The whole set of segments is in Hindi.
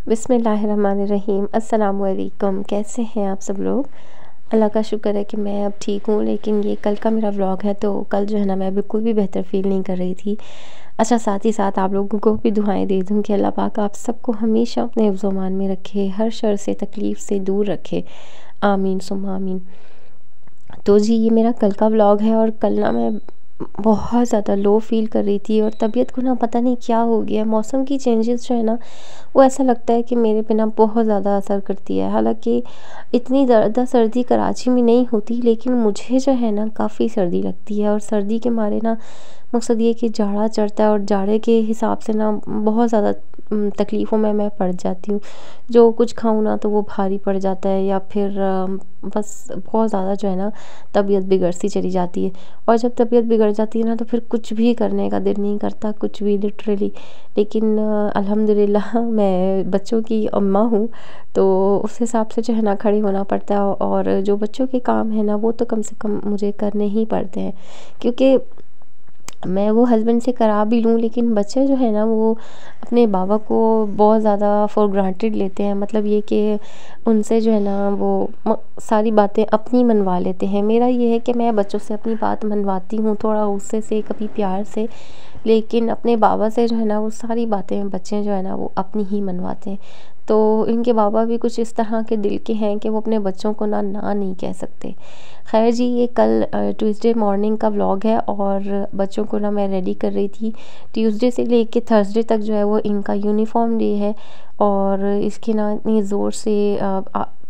बिस्मिल्लाहिर्रहमानिर्रहीम। अस्सलाम वालेकुम। कैसे हैं आप सब लोग? अल्लाह का शुक्र है कि मैं अब ठीक हूँ। लेकिन ये कल का मेरा व्लॉग है, तो कल जो है ना मैं बिल्कुल भी बेहतर फ़ील नहीं कर रही थी। अच्छा, साथ ही साथ आप लोगों को भी दुआएं दे दूँ कि अल्लाह पाक आप सबको हमेशा अपने हिफ्ज़-ओ-मान में रखे, हर शर से तकलीफ़ से दूर रखे। आमीन सुम्मा आमीन। तो जी, ये मेरा कल का व्लॉग है और कल ना मैं बहुत ज़्यादा लो फ़ील कर रही थी और तबीयत को ना पता नहीं क्या हो गया। मौसम की चेंजेस जो है ना, वो ऐसा लगता है कि मेरे पे ना बहुत ज़्यादा असर करती है। हालाँकि इतनी ज़्यादा सर्दी कराची में नहीं होती, लेकिन मुझे जो है ना काफ़ी सर्दी लगती है और सर्दी के मारे ना मकसद ये कि जाड़ा चढ़ता है और जाड़े के हिसाब से ना बहुत ज़्यादा तकलीफ़ों में मैं पड़ जाती हूँ। जो कुछ खाऊँ ना तो वो भारी पड़ जाता है, या फिर बस बहुत ज़्यादा जो है ना तबीयत बिगड़ती चली जाती है। और जब तबीयत बिगड़ जाती है ना, तो फिर कुछ भी करने का दिल नहीं करता, कुछ भी लिटरली। लेकिन अल्हम्दुलिल्लाह मैं बच्चों की अम्मा हूँ, तो उस हिसाब से जो है ना खड़े होना पड़ता है और जो बच्चों के काम है ना वो तो कम से कम मुझे करने ही पड़ते हैं। क्योंकि मैं वो हस्बैंड से करा भी लूँ, लेकिन बच्चे जो है ना वो अपने बाबा को बहुत ज़्यादा फॉर ग्रांटेड लेते हैं। मतलब ये कि उनसे जो है ना वो सारी बातें अपनी मनवा लेते हैं। मेरा ये है कि मैं बच्चों से अपनी बात मनवाती हूँ, थोड़ा गुस्से से, कभी प्यार से, लेकिन अपने बाबा से जो है ना वो सारी बातें बच्चे जो है ना वो अपनी ही मनवाते हैं। तो इनके बाबा भी कुछ इस तरह के दिल के हैं कि वो अपने बच्चों को ना ना नहीं कह सकते। खैर जी, ये कल ट्यूसडे मॉर्निंग का व्लॉग है और बच्चों को ना मैं रेडी कर रही थी। ट्यूसडे से लेके थर्सडे तक जो है वो इनका यूनिफॉर्म डे है और इसके ना इतनी ज़ोर से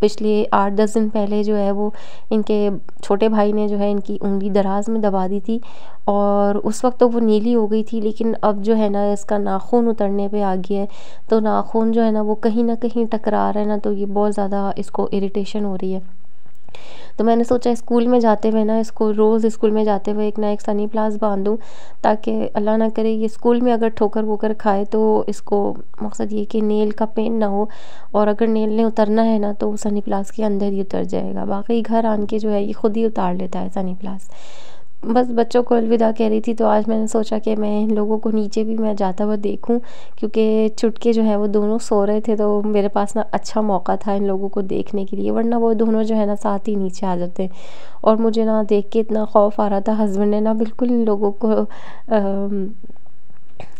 पिछले 8-10 दिन पहले जो है वो इनके छोटे भाई ने जो है इनकी उँगली दराज़ में दबा दी थी और उस वक्त तो वो नीली हो गई थी, लेकिन अब जो है ना इसका नाखून उतरने पे आ गया है। तो नाखून जो है ना वो कहीं न कहीं टकरा रहा है ना, तो ये बहुत ज़्यादा इसको इरिटेशन हो रही है। तो मैंने सोचा स्कूल में जाते हुए ना इसको रोज़ स्कूल में जाते हुए एक ना एक सनी प्लास बांध दूँ, ताकि अल्लाह ना करे ये स्कूल में अगर ठोकर वोकर खाए तो इसको मकसद ये कि नेल का पेन ना हो, और अगर नेल ने उतरना है ना तो वो सनी प्लास के अंदर ही उतर जाएगा। बाकी घर आन के जो है ये खुद ही उतार लेता है सनी प्लास। बस बच्चों को अलविदा कह रही थी, तो आज मैंने सोचा कि मैं इन लोगों को नीचे भी मैं जाता हुआ देखूं, क्योंकि छुटके जो है वो दोनों सो रहे थे, तो मेरे पास ना अच्छा मौका था इन लोगों को देखने के लिए, वरना वो दोनों जो है ना साथ ही नीचे आ जाते। और मुझे ना देख के इतना खौफ आ रहा था। हस्बैंड ने ना बिल्कुल इन लोगों को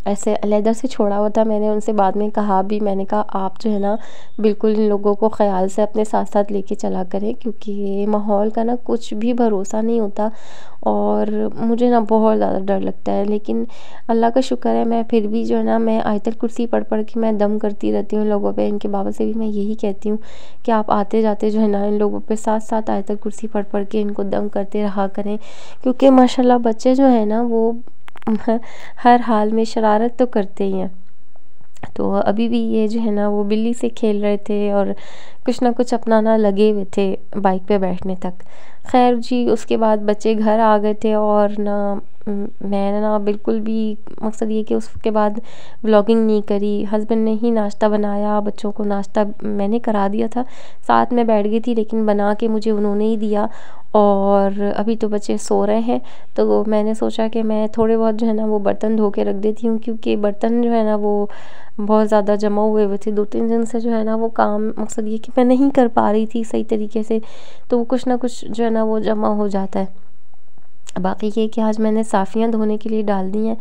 ऐसे अलहदा से छोड़ा हुआ था। मैंने उनसे बाद में कहा भी, मैंने कहा आप जो है ना बिल्कुल इन लोगों को ख़याल से अपने साथ साथ लेके चला करें, क्योंकि माहौल का ना कुछ भी भरोसा नहीं होता और मुझे ना बहुत ज़्यादा डर लगता है। लेकिन अल्लाह का शुक्र है, मैं फिर भी जो है ना मैं आयतल कुर्सी पढ़ पढ़ के मैं दम करती रहती हूँ इन लोगों पे। इनके बाबा से भी मैं यही कहती हूँ कि आप आते जाते जो है ना इन लोगों पे साथ साथ आयतल कुर्सी पढ़ पढ़ के इनको दम करते रहा करें, क्योंकि माशाल्लाह बच्चे जो है ना वो हर हाल में शरारत तो करते ही हैं। तो अभी भी ये जो है ना वो बिल्ली से खेल रहे थे और कुछ ना कुछ अपना ना लगे हुए थे बाइक पे बैठने तक। खैर जी, उसके बाद बच्चे घर आ गए थे और ना मैंने ना बिल्कुल भी मकसद ये कि उसके बाद व्लॉगिंग नहीं करी। हस्बैंड ने ही नाश्ता बनाया, बच्चों को नाश्ता मैंने करा दिया था, साथ में बैठ गई थी, लेकिन बना के मुझे उन्होंने ही दिया। और अभी तो बच्चे सो रहे हैं, तो मैंने सोचा कि मैं थोड़े बहुत जो है ना वो बर्तन धो के रख देती हूँ, क्योंकि बर्तन जो है ना वो बहुत ज़्यादा जमा हुए हुए थे। 2-3 दिन से जो है ना वो काम मकसद ये कि मैं नहीं कर पा रही थी सही तरीके से, तो वो कुछ ना कुछ जो है ना वो जमा हो जाता है। बाकी ये कि आज मैंने साफ़ियाँ धोने के लिए डाल दी हैं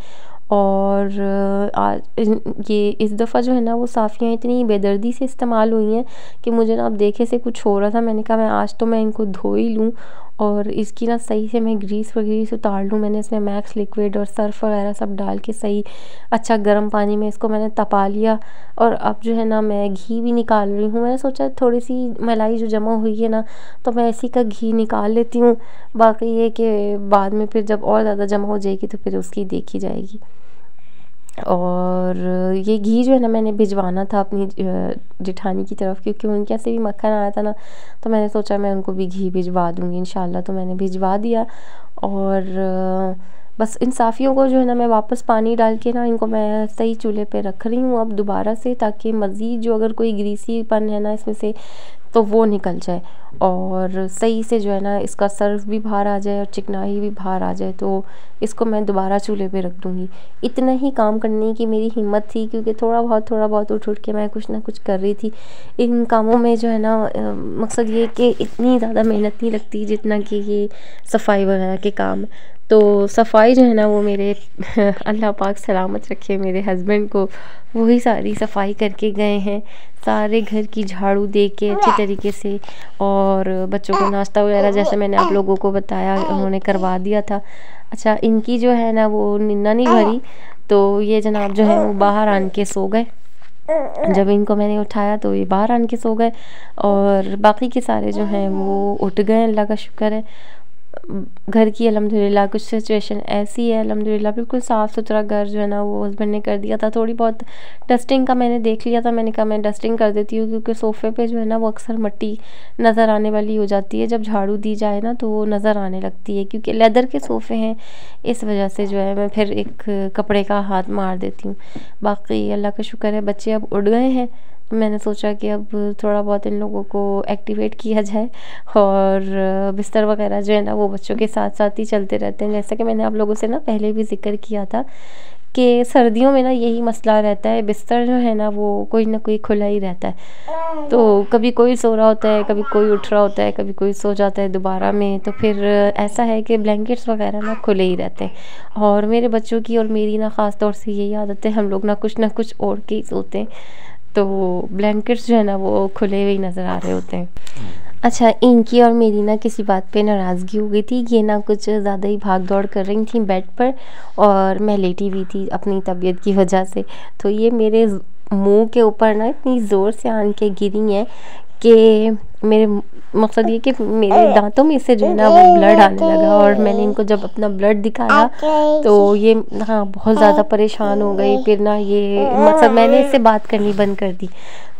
और आज ये इस दफ़ा जो है ना वो साफ़ियाँ इतनी बेदर्दी से इस्तेमाल हुई हैं कि मुझे ना अब देखे से कुछ हो रहा था। मैंने कहा मैं आज तो मैं इनको धो ही लूँ और इसकी ना सही से मैं ग्रीस वगैरह उतार लूँ। मैंने इसमें मैक्स लिक्विड और सर्फ़ वगैरह सब डाल के सही अच्छा गर्म पानी में इसको मैंने तपा लिया और अब जो है ना मैं घी भी निकाल रही हूँ। मैंने सोचा थोड़ी सी मलाई जो जमा हुई है ना, तो मैं इसी का घी निकाल लेती हूँ। बाकी ये कि बाद में फिर जब और ज़्यादा जमा हो जाएगी तो फिर उसकी देखी जाएगी। और ये घी जो है ना मैंने भिजवाना था अपनी जेठानी की तरफ, क्योंकि उनके यहाँ से भी मक्खन आया था ना, तो मैंने सोचा मैं उनको भी घी भिजवा दूँगी इंशाल्लाह। तो मैंने भिजवा दिया और बस इन साफ़ियों को जो है ना मैं वापस पानी डाल के ना इनको मैं सही चूल्हे पे रख रही हूँ अब दोबारा से, ताकि मज़ीद जो अगर कोई ग्रीसीपन है ना इसमें से तो वो निकल जाए और सही से जो है ना इसका सर्फ भी बाहर आ जाए और चिकनाई भी बाहर आ जाए, तो इसको मैं दोबारा चूल्हे पे रख दूँगी। इतना ही काम करने की मेरी हिम्मत थी, क्योंकि थोड़ा बहुत उठ उठ के मैं कुछ ना कुछ कर रही थी। इन कामों में जो है ना मकसद ये कि इतनी ज़्यादा मेहनत नहीं लगती जितना कि ये सफाई वगैरह के काम। तो सफाई जो है ना वो मेरे अल्लाह पाक सलामत रखे मेरे हस्बैंड को, वही सारी सफाई करके गए हैं, सारे घर की झाड़ू दे के अच्छे तरीके से, और बच्चों को नाश्ता वगैरह जैसे मैंने आप लोगों को बताया उन्होंने करवा दिया था। अच्छा, इनकी जो है ना वो निन्ना नहीं भरी, तो ये जनाब जो है वो बाहर आन के सो गए। जब इनको मैंने उठाया तो ये बाहर आन के सो गए, और बाकी के सारे जो हैं वो उठ गए, अल्लाह का शुक्र है। घर की अल्हम्दुलिल्लाह कुछ सिचुएशन ऐसी है, अल्हम्दुलिल्लाह बिल्कुल साफ़ सुथरा घर जो है ना वो हस्बैंड ने कर दिया था। थोड़ी बहुत डस्टिंग का मैंने देख लिया था, मैंने कहा मैं डस्टिंग कर देती हूँ, क्योंकि सोफ़े पे जो है ना वो अक्सर मिट्टी नज़र आने वाली हो जाती है, जब झाड़ू दी जाए ना तो वो नज़र आने लगती है, क्योंकि लेदर के सोफ़े हैं, इस वजह से जो है मैं फिर एक कपड़े का हाथ मार देती हूँ। बाकी अल्लाह का शुक्र है बच्चे अब उठ गए हैं, मैंने सोचा कि अब थोड़ा बहुत इन लोगों को एक्टिवेट किया जाए, और बिस्तर वगैरह जो है ना वो बच्चों के साथ साथ ही चलते रहते हैं। जैसा कि मैंने आप लोगों से ना पहले भी ज़िक्र किया था कि सर्दियों में ना यही मसला रहता है, बिस्तर जो है ना वो कोई ना कोई खुला ही रहता है। तो कभी कोई सो रहा होता है, कभी कोई उठ रहा होता है, कभी कोई सो जाता है दोबारा में, तो फिर ऐसा है कि ब्लैंकेट्स वगैरह ना खुले ही रहते हैं। और मेरे बच्चों की और मेरी ना ख़ास तौर से यही आदत है, हम लोग ना कुछ ओढ़ के ही सोते हैं, तो ब्लैंकेट्स जो है ना वो खुले हुए ही नज़र आ रहे होते हैं। अच्छा, इनकी और मेरी ना किसी बात पे नाराज़गी हो गई थी, ये ना कुछ ज़्यादा ही भाग दौड़ कर रही थी बेड पर, और मैं लेटी हुई थी अपनी तबीयत की वजह से। तो ये मेरे मुंह के ऊपर ना इतनी ज़ोर से आन के गिरी हैं कि मेरे मकसद ये कि मेरे दांतों में से जो है ना वो ब्लड आने लगा, और मैंने इनको जब अपना ब्लड दिखाया तो ये हाँ बहुत ज़्यादा परेशान हो गई। फिर ना ये मकसद मैंने इससे बात करनी बंद कर दी,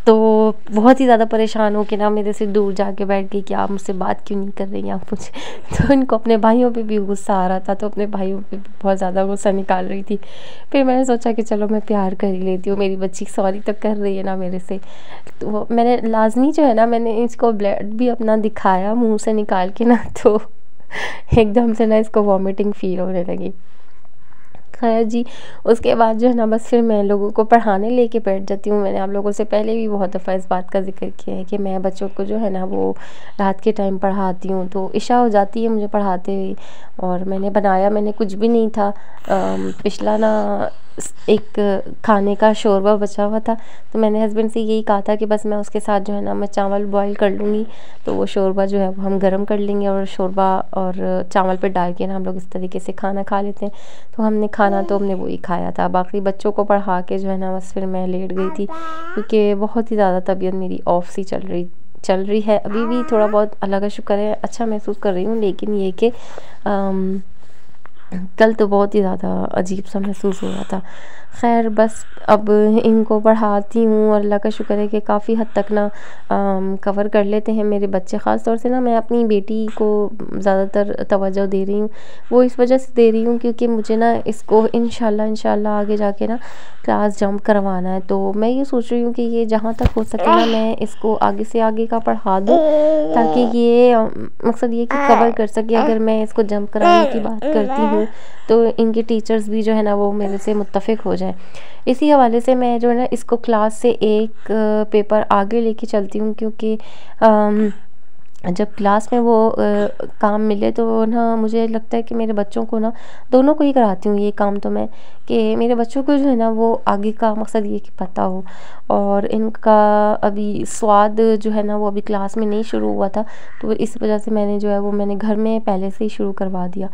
तो बहुत ही ज़्यादा परेशान हो के ना मेरे से दूर जाके बैठ गई कि आप मुझसे बात क्यों नहीं कर रही आप मुझे। तो इनको अपने भाइयों पे भी गुस्सा आ रहा था, तो अपने भाइयों पे भी बहुत ज़्यादा गुस्सा निकाल रही थी। फिर मैंने सोचा कि चलो मैं प्यार कर ही लेती हूँ, मेरी बच्ची सॉरी तो कर रही है ना मेरे से। तो मैंने लाजमी जो है ना मैंने इसको ब्लड भी अपना दिखाया मुँह से निकाल के ना, तो एकदम से ना इसको वॉमिटिंग फ़ील होने लगी। खैर जी, उसके बाद जो है ना बस फिर मैं लोगों को पढ़ाने लेके बैठ जाती हूँ। मैंने आप लोगों से पहले भी बहुत दफ़ा इस बात का ज़िक्र किया है कि मैं बच्चों को जो है ना वो रात के टाइम पढ़ाती हूँ, तो इशा हो जाती है मुझे पढ़ाते हुए, और मैंने कुछ भी नहीं था। पिछला ना एक खाने का शोरबा बचा हुआ था, तो मैंने हस्बैंड से यही कहा था कि बस मैं उसके साथ जो है ना मैं चावल बॉईल कर लूँगी, तो वो शोरबा जो है वो हम गरम कर लेंगे, और शोरबा और चावल पे डाल के ना हम लोग इस तरीके से खाना खा लेते हैं। तो हमने वही खाया था। बाकी बच्चों को पढ़ा के जो है ना बस फिर मैं लेट गई थी, क्योंकि बहुत ही ज़्यादा तबीयत मेरी ऑफ सी चल रही है। अभी भी थोड़ा बहुत अल्लाह का शुक्र है अच्छा महसूस कर रही हूँ, लेकिन ये कि कल तो बहुत ही ज़्यादा अजीब सा महसूस हो रहा था। खैर बस अब इनको पढ़ाती हूँ, और अल्लाह का शुक्र है कि काफ़ी हद तक ना कवर कर लेते हैं मेरे बच्चे। ख़ास तौर से ना मैं अपनी बेटी को ज़्यादातर तवज्जो दे रही हूँ। वो इस वजह से दे रही हूँ क्योंकि मुझे ना इसको इंशाल्लाह आगे जाके ना क्लास जंप करवाना है। तो मैं ये सोच रही हूँ कि ये जहाँ तक हो सके ना मैं इसको आगे से आगे का पढ़ा दूँ, ताकि ये मकसद ये कि कवर कर सके। अगर मैं इसको जंप कराने की बात करती हूँ तो इनके टीचर्स भी जो है ना वो मेरे से मुत्तफ़िक हो जाएं। इसी हवाले से मैं जो है ना इसको क्लास से एक पेपर आगे लेके चलती हूँ, क्योंकि जब क्लास में वो काम मिले तो ना मुझे लगता है कि मेरे बच्चों को ना दोनों को ही कराती हूँ ये काम, तो मैं कि मेरे बच्चों को जो है ना वो आगे का मकसद ये कि पता हो। और इनका अभी स्वाद जो है ना वो अभी क्लास में नहीं शुरू हुआ था, तो इस वजह से मैंने जो है वो मैंने घर में पहले से ही शुरू करवा दिया।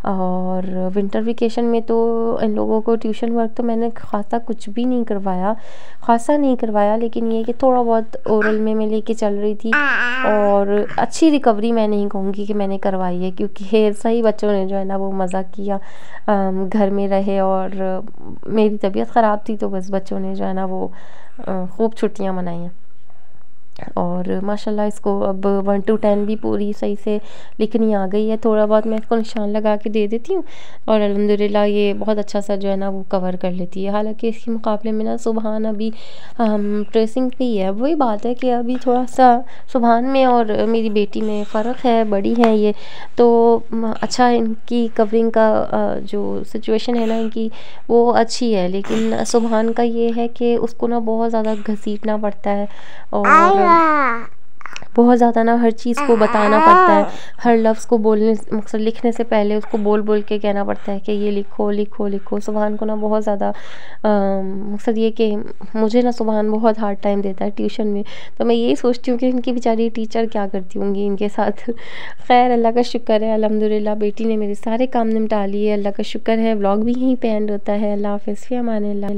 और विंटर वेकेशन में तो इन लोगों को ट्यूशन वर्क तो मैंने ख़ासा कुछ भी नहीं करवाया, लेकिन ये कि थोड़ा बहुत ओरल में मैं लेके चल रही थी, और अच्छी रिकवरी मैं नहीं कहूँगी कि मैंने करवाई है, क्योंकि सही बच्चों ने जो है ना वो मज़ा किया, घर में रहे, और मेरी तबीयत ख़राब थी तो बस बच्चों ने जो है ना वो खूब छुट्टियाँ मनाई हैं। और माशाल्लाह इसको अब 1 to 10 भी पूरी सही से लिखनी आ गई है। थोड़ा बहुत मैं इसको निशान लगा के दे देती हूँ और अल्हम्दुलिल्लाह ये बहुत अच्छा सा जो है ना वो कवर कर लेती है। हालाँकि इसके मुकाबले में ना सुबहान अभी ट्रेसिंग पे ही है। वही बात है कि अभी थोड़ा-सा सुबहान में और मेरी बेटी में फ़र्क है, बड़ी हैं ये, तो अच्छा इनकी कवरिंग का जो सिचुएशन है ना इनकी, वो अच्छी है। लेकिन सुबहान का ये है कि उसको ना बहुत ज़्यादा घसीटना पड़ता है और बहुत ज़्यादा ना हर चीज़ को बताना पड़ता है। हर लफ्ज़ को बोलने मकसद लिखने से पहले उसको बोल-बोल के कहना पड़ता है कि ये लिखो, लिखो, लिखो। सुबहान को ना बहुत ज़्यादा मकसद ये कि मुझे ना सुबहान बहुत हार्ड टाइम देता है ट्यूशन में। तो मैं यही सोचती हूँ कि इनकी बेचारी टीचर क्या करती होंगी इनके साथ। ख़ैर अल्लाह का शुक्र है, अल्हम्दुलिल्लाह बेटी ने मेरे सारे काम निपटा लिए। अल्लाह का शुक्र है। व्लॉग भी यहीं पे एंड होता है। अल्लाह हाफ़िज़, फ़ी अमानिल्लाह।